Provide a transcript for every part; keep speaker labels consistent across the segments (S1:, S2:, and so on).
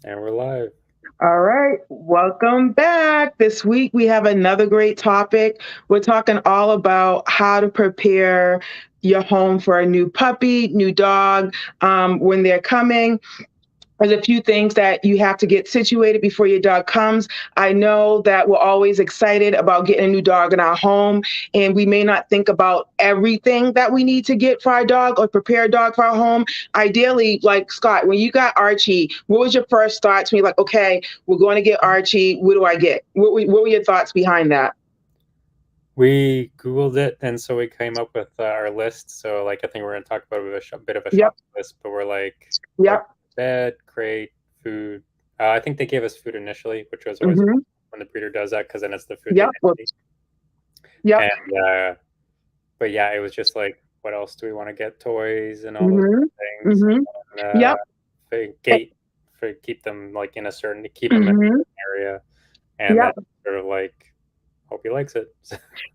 S1: And we're live.
S2: All right, welcome back. This week we have another great topic. We're talking all about how to prepare your home for a new puppy, new dog, when they're coming. There's a few things that you have to get situated before your dog comes. I know that we're always excited about getting a new dog in our home, and we may not think about everything that we need to get for our dog or prepare a dog for our home. Ideally, like Scott, when you got Archie, what was your first thoughts when you're like, okay, we're going to get Archie? What do I get? What were your thoughts behind that?
S1: We Googled it, and so we came up with our list. So, like, I think we're going to talk about a bit of a
S2: Yep,
S1: shopping list, but we're like
S2: yep,
S1: bed, crate, food. I think they gave us food initially, which was always
S2: hmm
S1: when the breeder does that because then it's the food they
S2: yep, well,
S1: need.
S2: yep,
S1: And but yeah, it was just like, what else do we want to get? Toys and all those
S2: hmm
S1: things.
S2: hmm
S1: And,
S2: yep,
S1: gate for keep them like in a certain to keep them in a
S2: hmm
S1: certain area, and then
S2: yep.
S1: sort of like hope he likes it.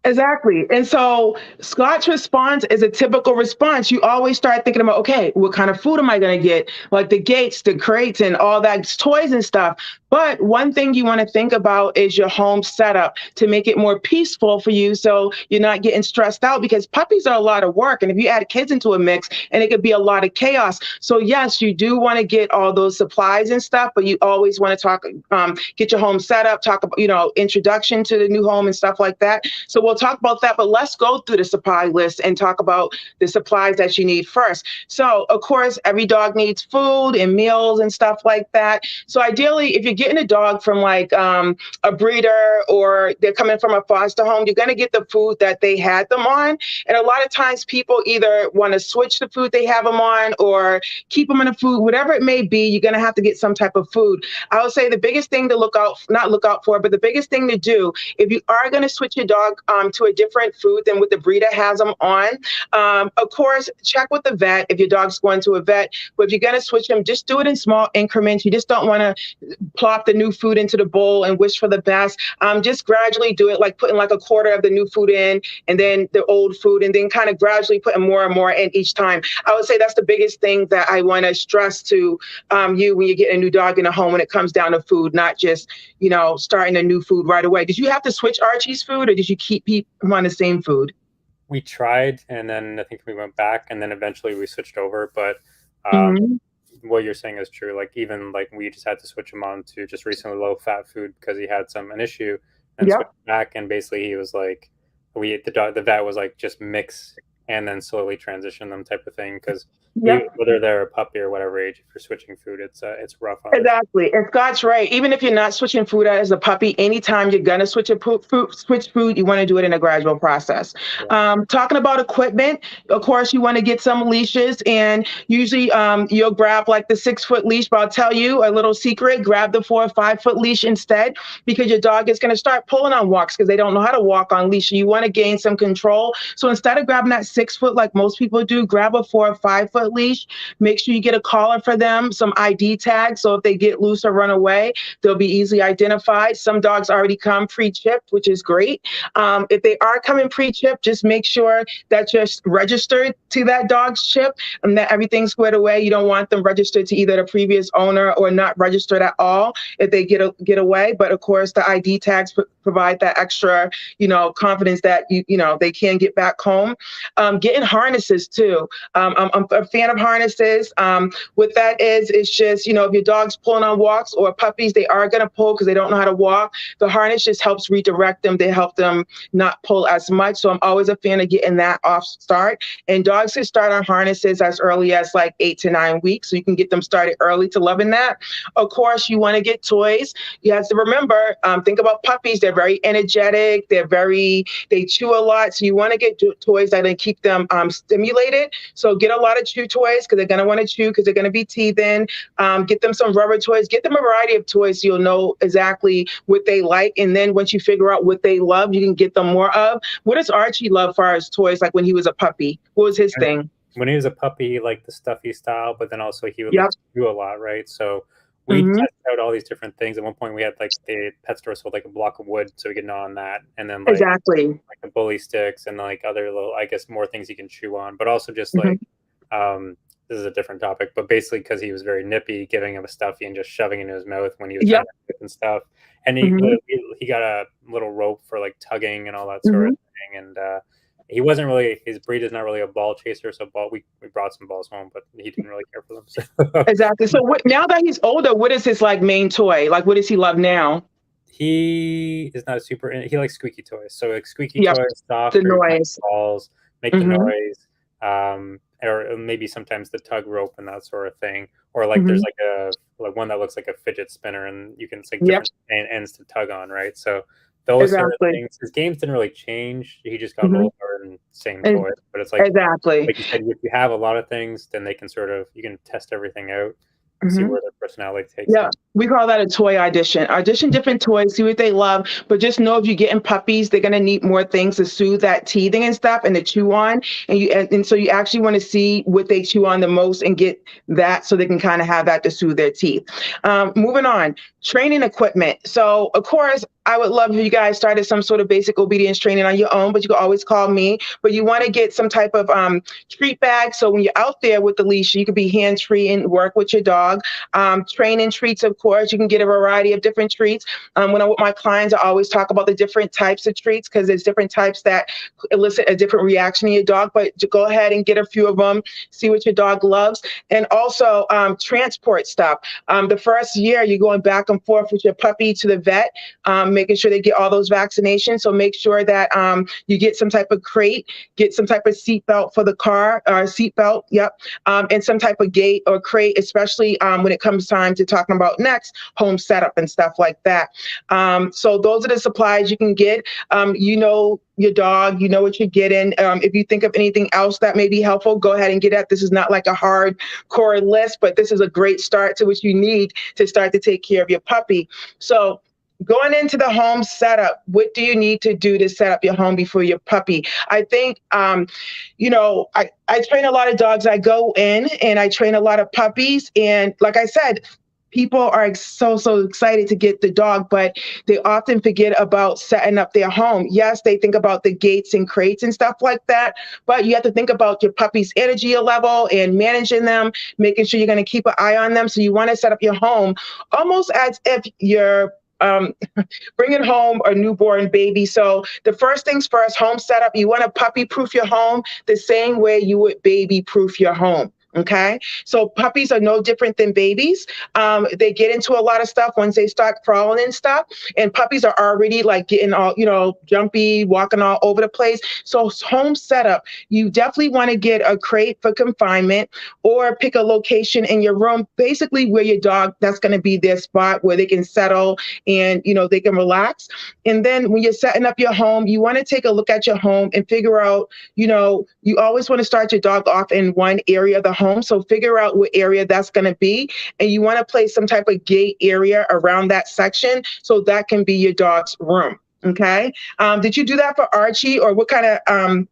S2: Exactly. And so Scott's response is a typical response. You always start thinking about, okay, what kind of food am I going to get? Like the gates, the crates, and all that toys and stuff. But one thing you want to think about is your home setup to make it more peaceful for you so you're not getting stressed out because puppies are a lot of work. And if you add kids into a mix, and it could be a lot of chaos. So, yes, you do want to get all those supplies and stuff, but you always want to get your home set up, talk about, introduction to the new home and stuff like that. So we'll talk about that, but let's go through the supply list and talk about the supplies that you need first. So, of course, every dog needs food and meals and stuff like that. So, ideally, if you're getting a dog from like a breeder or they're coming from a foster home, you're going to get the food that they had them on. And a lot of times, people either want to switch the food they have them on or keep them in the food, whatever it may be. You're going to have to get some type of food. I would say the biggest thing to not look out for, but the biggest thing to do if you are going to switch your dog to a different food than what the breeder has them on, of course, check with the vet if your dog's going to a vet. But if you're going to switch them, just do it in small increments. You just don't want to plop the new food into the bowl and wish for the best. Just gradually do it, like putting like a quarter of the new food in and then the old food, and then kind of gradually putting more and more in each time. I would say that's the biggest thing that I want to stress to you when you get a new dog in a home when it comes down to food, not just starting a new food right away. Did you have to switch Archie's food, or did you keep him on the same food?
S1: We tried, and then I think we went back, and then eventually we switched over. But um,
S2: Mm-hmm.
S1: what you're saying is true. Like even like we just had to switch him on to just recently low fat food because he had an issue, and switch
S2: Yep.
S1: back, and basically he was like, the vet was like just mix and then slowly transition them type of thing because
S2: Yep.
S1: whether they're a puppy or whatever age, if you're switching food, it's rough on the.
S2: Exactly. And Scott's right. Even if you're not switching food out as a puppy, anytime you're gonna switch food, you want to do it in a gradual process.
S1: Yeah.
S2: Talking about equipment, of course, you want to get some leashes, and usually you'll grab like the 6 foot leash. But I'll tell you a little secret: grab the 4 or 5 foot leash instead, because your dog is going to start pulling on walks because they don't know how to walk on leash. You want to gain some control. So instead of grabbing that 6 foot like most people do, grab a 4 or 5 foot leash. Make sure you get a collar for them, some ID tags, so if they get loose or run away, they'll be easily identified. Some dogs already come pre-chipped, which is great. If they are coming pre-chipped, just make sure that you're registered to that dog's chip and that everything's squared away. You don't want them registered to either the previous owner or not registered at all if they get away. But of course, the ID tags provide that extra, confidence that they can get back home. Getting harnesses too. I'm a fan of harnesses. What that is, it's just, if your dog's pulling on walks or puppies, they are going to pull because they don't know how to walk. The harness just helps redirect them. They help them not pull as much. So I'm always a fan of getting that off start. And dogs can start on harnesses as early as like 8 to 9 weeks. So you can get them started early to loving that. Of course, you want to get toys. You have to remember, think about puppies. They're very energetic. They chew a lot. So you want to get toys that can keep them stimulated. So get a lot of chew toys because they're going to want to chew because they're going to be teething. Get them some rubber toys. Get them a variety of toys so you'll know exactly what they like. And then once you figure out what they love, you can get them more of. What does Archie love for his toys like when he was a puppy? What was his thing?
S1: When he was a puppy, he liked the stuffy style, but then also he would like
S2: Yep.
S1: to do a lot, right? So we
S2: hmm
S1: tested out all these different things. At one point, we had like the pet store sold like a block of wood, so we could gnaw on that, and then
S2: Exactly.
S1: like the bully sticks and like other little, I guess, more things you can chew on, but also just
S2: hmm
S1: like this is a different topic, but basically because he was very nippy, giving him a stuffy and just shoving it into his mouth when he was trying
S2: Yep.
S1: to sip and stuff. And
S2: Mhm.
S1: he got a little rope for like tugging and all that sort of
S2: Mhm.
S1: thing. And he wasn't really, his breed is not really a ball chaser, so we brought some balls home, but he didn't really care for them. So
S2: Exactly. So what, now that he's older, what is his like main toy? Like what does he love now?
S1: he is not super. He likes squeaky toys, so like squeaky
S2: Yep.
S1: toys,
S2: The
S1: soft, very tiny
S2: noise.
S1: balls, make the
S2: Mhm.
S1: noise, or maybe sometimes the tug rope and that sort of thing. Or like there's
S2: Mhm.
S1: like one that looks like a fidget spinner, and you can it's like
S2: Yep.
S1: different ends to tug on, right? So those sort of
S2: Exactly.
S1: things. His games didn't really change. He just got a
S2: Mhm.
S1: little hard and same
S2: Ex
S1: toys, but it's
S2: exactly.
S1: like you said, if you have a lot of things, then they can sort of you can test everything out, see
S2: Mhm.
S1: where their personality takes
S2: Yeah,
S1: them.
S2: we call that a toy audition. Audition different toys, see what they love, but just know if you're getting puppies, they're gonna need more things to soothe that teething and stuff and to chew on. And so you actually want to see what they chew on the most and get that so they can kind of have that to soothe their teeth. Moving on, training equipment. So of course, I would love if you guys started some sort of basic obedience training on your own, but you can always call me. But you want to get some type of treat bag. So when you're out there with the leash, you can be hands free and work with your dog. Training treats, of course, you can get a variety of different treats. When I'm with my clients, I always talk about the different types of treats because there's different types that elicit a different reaction in your dog. But to go ahead and get a few of them, see what your dog loves, and also transport stuff. The first year, you're going back and forth with your puppy to the vet, making sure they get all those vaccinations. So make sure that you get some type of crate, get some type of seat belt for the car, or seat belt, yep, and some type of gate or crate, especially when it comes time to talking about next home setup and stuff like that. So those are the supplies you can get. You know your dog, you know what you're getting. If you think of anything else that may be helpful, go ahead and get it. This is not like a hardcore list, but this is a great start to what you need to start to take care of your puppy. So going into the home setup, what do you need to do to set up your home before your puppy? I think, I train a lot of dogs. I go in and I train a lot of puppies. And like I said, people are so excited to get the dog, but they often forget about setting up their home. Yes, they think about the gates and crates and stuff like that, but you have to think about your puppy's energy level and managing them, making sure you're going to keep an eye on them. So you want to set up your home almost as if you're um, bringing home a newborn baby. So the first things first, home setup, you want to puppy proof your home the same way you would baby proof your home. Okay, so puppies are no different than babies. They get into a lot of stuff once they start crawling and stuff, and puppies are already like getting all, jumpy, walking all over the place. So home setup, you definitely want to get a crate for confinement or pick a location in your room, basically where your dog, that's going to be their spot where they can settle and they can relax. And then when you're setting up your home, you want to take a look at your home and figure out, you always want to start your dog off in one area of the home. So figure out what area that's going to be. And you want to place some type of gate area around that section so that can be your dog's room. Okay. Did you do that for Archie, or what kind of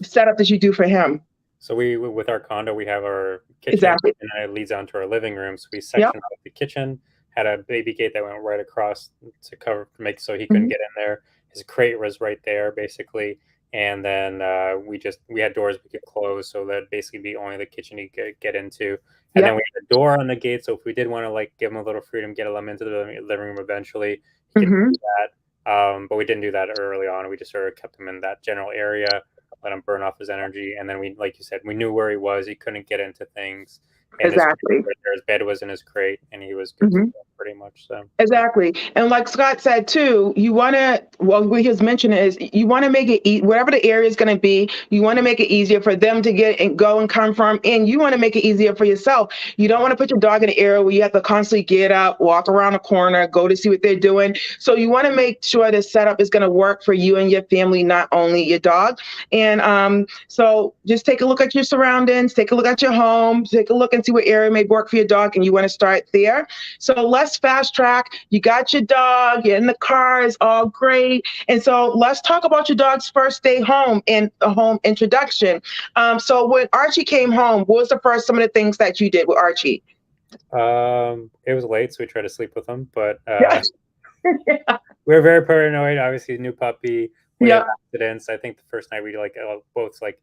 S2: setup did you do for him?
S1: So we with our condo, we have our kitchen,
S2: Exactly.
S1: and then it leads onto our living room. So we
S2: Yep.
S1: sectioned off the kitchen, had a baby gate that went right across to cover to make so he couldn't
S2: Mhm.
S1: get in there. His crate was right there, basically, and then we had doors we could close, so that basically be only the kitchen he could get into. And then
S2: Yep.
S1: we had a door on the gate, so if we did want to like give him a little freedom, get him into the living room eventually, he could
S2: Hmm.
S1: do that. But we didn't do that early on. We just sort of kept him in that general area, let him burn off his energy, and then we, like you said, we knew where he was. He couldn't get into things, and his crate
S2: Exactly.
S1: was right there. His bed was in his crate, and he was good to
S2: Hmm.
S1: go, pretty much. So
S2: Exactly. And like Scott said too, you want to, well, what he's mentioned is you want to make it, whatever the area is going to be, you want to make it easier for them to get and go and come from. And you want to make it easier for yourself. You don't want to put your dog in an area where you have to constantly get up, walk around a corner, go to see what they're doing. So you want to make sure the setup is going to work for you and your family, not only your dog. And so just take a look at your surroundings, take a look at your home, take a look and see what area may work for your dog. And you want to start there. So let's fast track. You got your dog, you're in the car, it's all great. And so let's talk about your dog's first day home and the home introduction. So when Archie came home, what was the first, some of the things that you did with Archie?
S1: it was late, so we tried to sleep with him, but
S2: Yeah.
S1: we were very paranoid. Obviously, new puppy. We have
S2: Yeah.
S1: accidents. I think the first night we like both like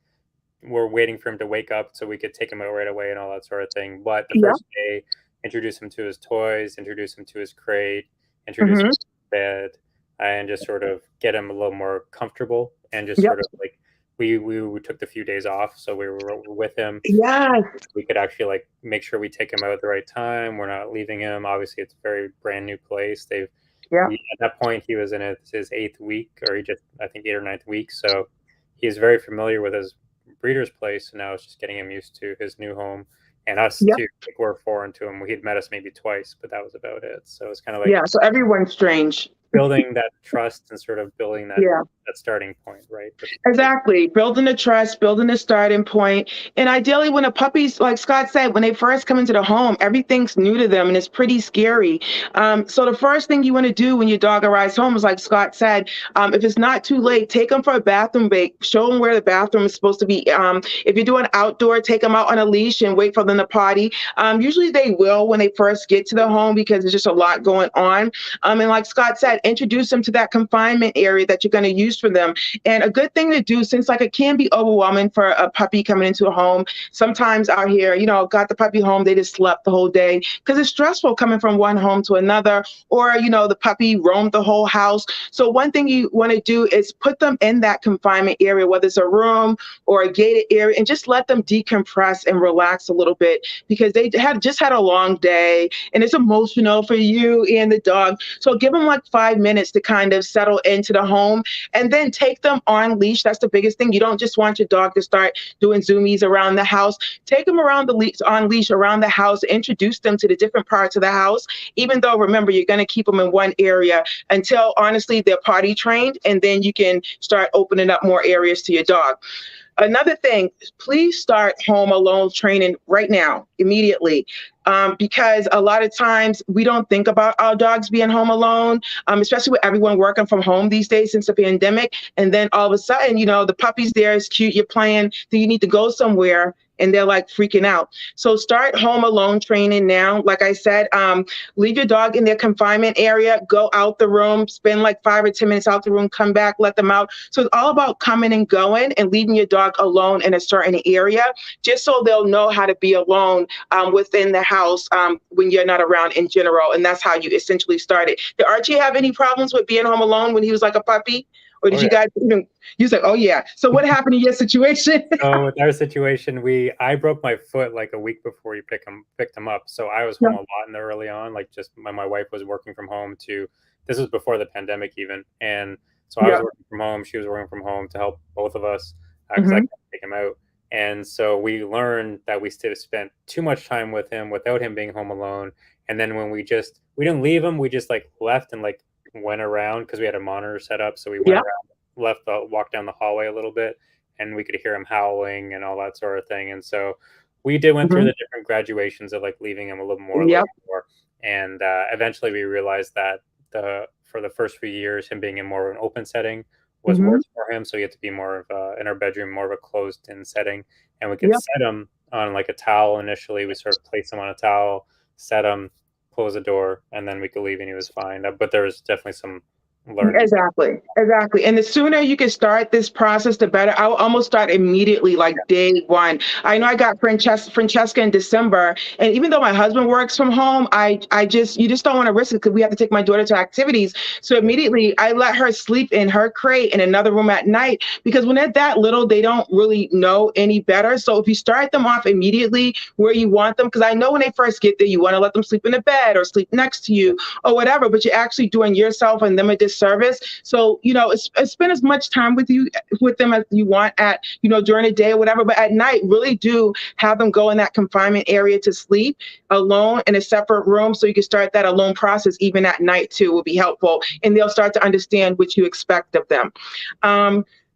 S1: were waiting for him to wake up so we could take him out right away and all that sort of thing. But the
S2: Yeah.
S1: first day, introduce him to his toys, introduce him to his crate, introduce him
S2: Hmm.
S1: to his bed, and just sort of get him a little more comfortable and just
S2: Yep.
S1: sort of like we took the few days off, so we were with him.
S2: Yes.
S1: We could actually like make sure we take him out at the right time. We're not leaving him. Obviously, it's a very brand new place.
S2: Yep.
S1: At that point he was in his 8th week, or he just I think 8th or 9th week. So he's very familiar with his breeder's place. And now it's just getting him used to his new home and us
S2: Yep.
S1: too. Like we're foreign to him. He'd met us maybe twice, but that was about it. So it's kind of like
S2: Yeah. So everyone's strange.
S1: building that trust and sort of building
S2: Yeah.
S1: that starting point, right?
S2: Exactly. Building the trust, building the starting point. And ideally, when a puppy's, like Scott said, when they first come into the home, everything's new to them and it's pretty scary. So the first thing you want to do when your dog arrives home is, like Scott said, if it's not too late, take them for a bathroom break. Show them where the bathroom is supposed to be. If you're doing outdoor, take them out on a leash and wait for them to potty. Usually they will when they first get to the home because there's just a lot going on. And like Scott said, introduce them to that confinement area that you're going to use for them. And a good thing to do, since like it can be overwhelming for a puppy coming into a home. Sometimes out here, got the puppy home, they just slept the whole day because it's stressful coming from one home to another, or the puppy roamed the whole house. So one thing you want to do is put them in that confinement area, whether it's a room or a gated area, and just let them decompress and relax a little bit because they just had a long day and it's emotional for you and the dog. So give them like 5 minutes to kind of settle into the home, and then take them on leash. That's the biggest thing. You don't just want your dog to start doing zoomies around the house. Take them around the leash, on leash around the house, introduce them to the different parts of the house, even though, remember, you're going to keep them in one area until honestly they're potty trained, and then you can start opening up more areas to your dog. Another thing, please start home alone training right now, immediately. Because a lot of times we don't think about our dogs being home alone, especially with everyone working from home these days since the pandemic. And then all of a sudden, the puppy's there, it's cute, you're playing, then you need to go somewhere and they're like freaking out. So start home alone training now. Like I said, leave your dog in their confinement area, go out the room, spend like 5 or 10 minutes out the room, come back, let them out. So it's all about coming and going and leaving your dog alone in a certain area, just so they'll know how to be alone within the house when you're not around in general. And that's how you essentially started. Did Archie have any problems with being home alone when he was like a puppy? Or did
S1: Oh,
S2: you
S1: yeah.
S2: guys even, you said, oh yeah. So what happened in your situation?
S1: So with our situation, I broke my foot like a week before you picked him up. So I was
S2: Yeah.
S1: home a lot in the early on, like just my wife was working from home too. This was before the pandemic even, and so I was
S2: Yeah.
S1: working from home. She was working from home to help both of us because I
S2: Hmm.
S1: couldn't take him out. And so we learned that we still spent too much time with him without him being home alone. And then when we didn't leave him, we just like left and like went around because we had a monitor set up. So we went
S2: Yeah.
S1: around, walked down the hallway a little bit, and we could hear him howling and all that sort of thing. And so went through
S2: Hmm.
S1: the different graduations of like leaving him a
S2: Yeah.
S1: little more, and eventually we realized that the for the first few years, him being in more of an open setting was
S2: Hmm.
S1: worse for him. So he had to be more of in our bedroom, more of a closed-in setting, and we could
S2: Yeah.
S1: set him on like a towel initially. We sort of placed him on a towel, set him, close the door, and then we could leave, and he was fine. But there was definitely some learning.
S2: Exactly, exactly. And the sooner you can start this process, the better. I will almost start immediately, like day one. I know I got Francesca in December, and even though my husband works from home, you just don't want to risk it because we have to take my daughter to activities. So immediately I let her sleep in her crate in another room at night because when they're that little, they don't really know any better. So if you start them off immediately where you want them, because I know when they first get there, you want to let them sleep in the bed or sleep next to you or whatever, but you're actually doing yourself and them a disservice. So, spend as much time with them as you want at, during the day or whatever, but at night, really do have them go in that confinement area to sleep alone in a separate room. So you can start that alone process even at night too, will be helpful. And they'll start to understand what you expect of them.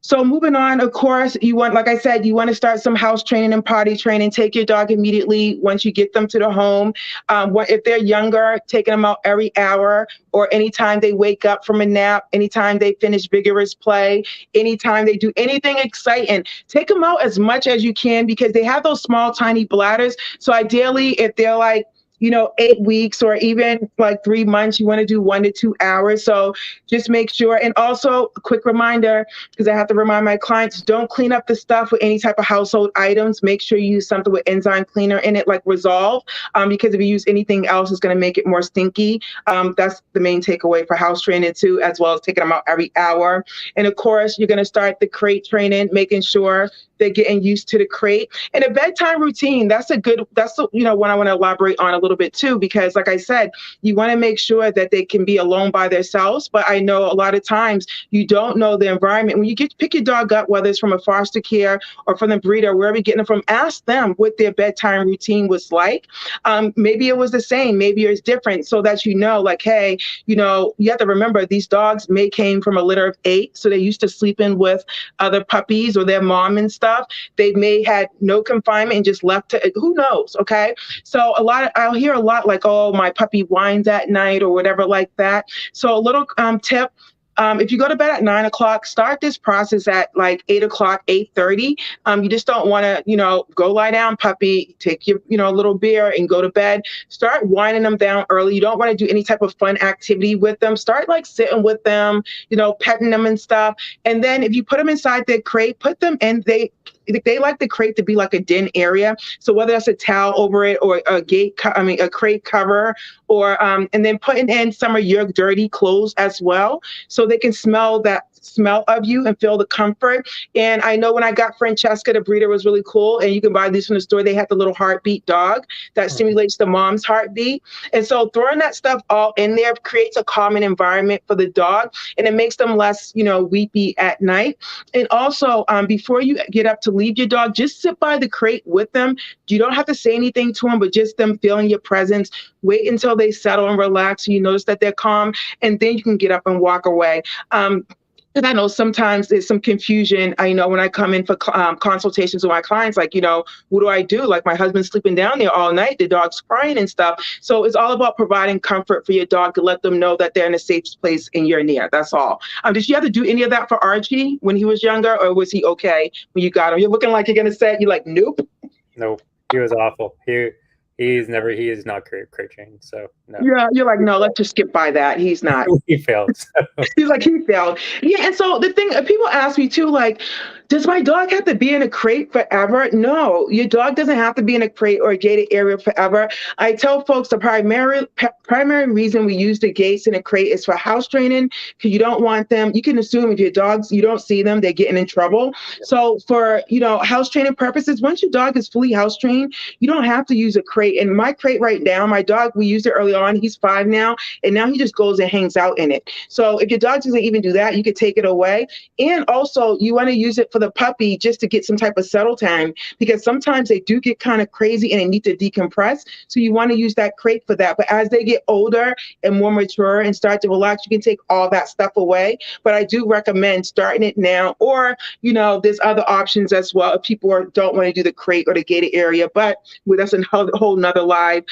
S2: So moving on, of course, like I said, you want to start some house training and potty training. Take your dog immediately once you get them to the home. If they're younger, taking them out every hour or anytime they wake up from a nap, anytime they finish vigorous play, anytime they do anything exciting, take them out as much as you can because they have those small, tiny bladders. So ideally, if they're like 8 weeks or even like 3 months, you want to do 1 to 2 hours. So just make sure. And also, a quick reminder, because I have to remind my clients, don't clean up the stuff with any type of household items. Make sure you use something with enzyme cleaner in it, like Resolve, because if you use anything else, it's going to make it more stinky. That's the main takeaway for house training too, as well as taking them out every hour. And of course, you're going to start the crate training, making sure they're getting used to the crate. And a bedtime routine, that's what I want to elaborate on a little bit too, because like I said, you want to make sure that they can be alone by themselves. But I know a lot of times you don't know the environment. When you pick your dog up, whether it's from a foster care or from the breeder, wherever you're getting them from, ask them what their bedtime routine was like. Maybe it was the same, maybe it's different, so that like, hey, you have to remember these dogs may came from a litter of 8, so they're used to sleeping with other puppies or their mom and stuff. They may had no confinement and just left to, who knows, okay? So I'll hear a lot like, oh, my puppy whines at night or whatever like that. So a little tip, if you go to bed at 9 o'clock, start this process at like 8 o'clock, 8:30. You just don't want to, go lie down, puppy, take your, little beer and go to bed. Start winding them down early. You don't want to do any type of fun activity with them. Start like sitting with them, petting them and stuff. And then if you put them inside their crate, put them in, they like the crate to be like a den area. So whether that's a towel over it or a crate cover, or and then putting in some of your dirty clothes as well, so they can smell that smell of you and feel the comfort. And I know when I got Francesca, the breeder was really cool. And you can buy these from the store. They have the little heartbeat dog that stimulates the mom's heartbeat. And so throwing that stuff all in there creates a calming environment for the dog, and it makes them less, weepy at night. And also, before you get up to leave your dog, just sit by the crate with them. You don't have to say anything to them, but just them feeling your presence. Wait until they settle and relax, and you notice that they're calm, and then you can get up and walk away. And I know sometimes there's some confusion. I know when I come in for consultations with my clients, like, what do I do? Like, my husband's sleeping down there all night, the dog's crying and stuff. So it's all about providing comfort for your dog to let them know that they're in a safe place and you're near. That's all. Did you have to do any of that for Archie when he was younger, or was he okay when you got him? You're looking like you're going to say it. You're like, nope.
S1: Nope. He was awful. He is not crate trained. So no.
S2: Yeah, you're like, no, let's just skip by that. He's not.
S1: He failed. So.
S2: He's like, he failed. Yeah. And so the thing, people ask me too, like, does my dog have to be in a crate forever? No, your dog doesn't have to be in a crate or a gated area forever. I tell folks the primary reason we use the gates in a crate is for house training, because you don't want them. You can assume if your dogs, you don't see them, they're getting in trouble. So for, house training purposes, once your dog is fully house trained, you don't have to use a crate. And my crate right now, my dog, we used it early on. He's 5 now, and now he just goes and hangs out in it. So if your dog doesn't even do that, you could take it away. And also, you want to use it for the puppy just to get some type of settle time, because sometimes they do get kind of crazy and they need to decompress. So you want to use that crate for that. But as they get older and more mature and start to relax, you can take all that stuff away. But I do recommend starting it now, or, there's other options as well if people don't want to do the crate or the gated area, but that's a whole nother live.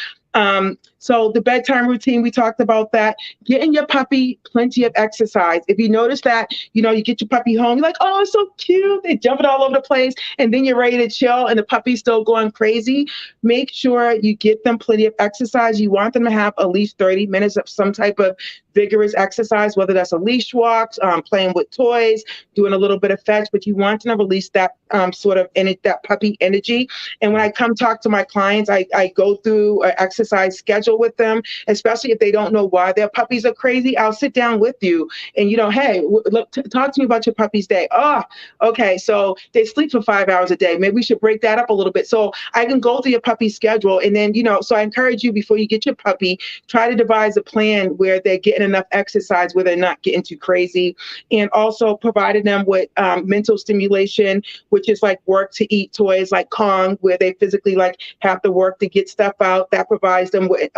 S2: So the bedtime routine, we talked about that. Getting your puppy plenty of exercise. If you notice that, you get your puppy home, you're like, oh, it's so cute. They're jumping all over the place. And then you're ready to chill and the puppy's still going crazy. Make sure you get them plenty of exercise. You want them to have at least 30 minutes of some type of vigorous exercise, whether that's a leash walk, playing with toys, doing a little bit of fetch, but you want them to release that that puppy energy. And when I come talk to my clients, I go through an exercise schedule with them, especially if they don't know why their puppies are crazy. I'll sit down with you and, hey, look, talk to me about your puppy's day. Oh, okay. So they sleep for 5 hours a day. Maybe we should break that up a little bit. So I can go through your puppy's schedule. And then, so I encourage you, before you get your puppy, try to devise a plan where they're getting enough exercise, where they're not getting too crazy. And also providing them with mental stimulation, which is like work to eat toys like Kong, where they physically like have to work to get stuff out. That provides them with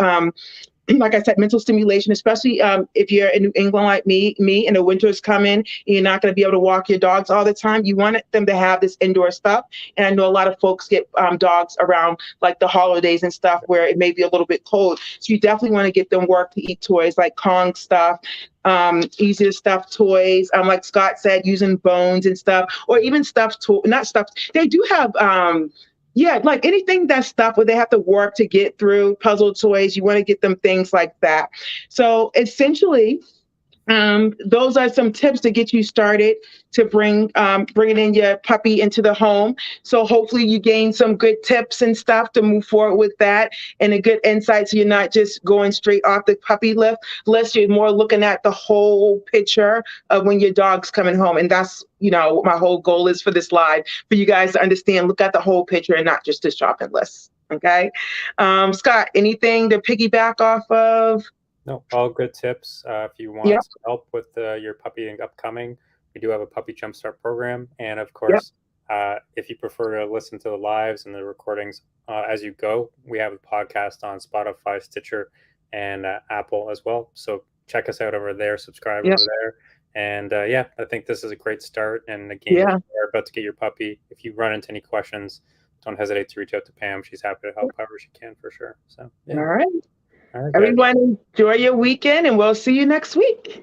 S2: like I said, mental stimulation, especially if you're in New England like me, and the winter's coming, and you're not going to be able to walk your dogs all the time. You want them to have this indoor stuff. And I know a lot of folks get dogs around like the holidays and stuff where it may be a little bit cold. So you definitely want to get them work to eat toys like Kong stuff. Easier stuffed toys, like Scott said, using bones and stuff, or even not stuffed. They do have Yeah, like anything that's stuff where they have to work to get through puzzle toys, you want to get them things like that. So essentially, those are some tips to get you started to bringing in your puppy into the home. So hopefully you gain some good tips and stuff to move forward with that, and a good insight. So you're not just going straight off the puppy list. You're more looking at the whole picture of when your dog's coming home. And that's, what my whole goal is for this live, for you guys to understand, look at the whole picture and not just the shopping list. Okay. Scott, anything to piggyback off of?
S1: No, all good tips. If you
S2: Yep.
S1: want some help with your puppy upcoming, we do have a puppy jumpstart program. And of
S2: Yep.
S1: course, if you prefer to listen to the lives and the recordings as you go, we have a podcast on Spotify, Stitcher, and Apple as well. So check us out over there, subscribe
S2: Yep.
S1: over there. And yeah, I think this is a great start. And again,
S2: Yeah.
S1: if you're about to get your puppy, if you run into any questions, don't hesitate to reach out to Pam. She's happy to help however she can for sure. So yeah.
S2: All right.
S1: All right, guys.
S2: Everyone, enjoy your weekend, and we'll see you next week.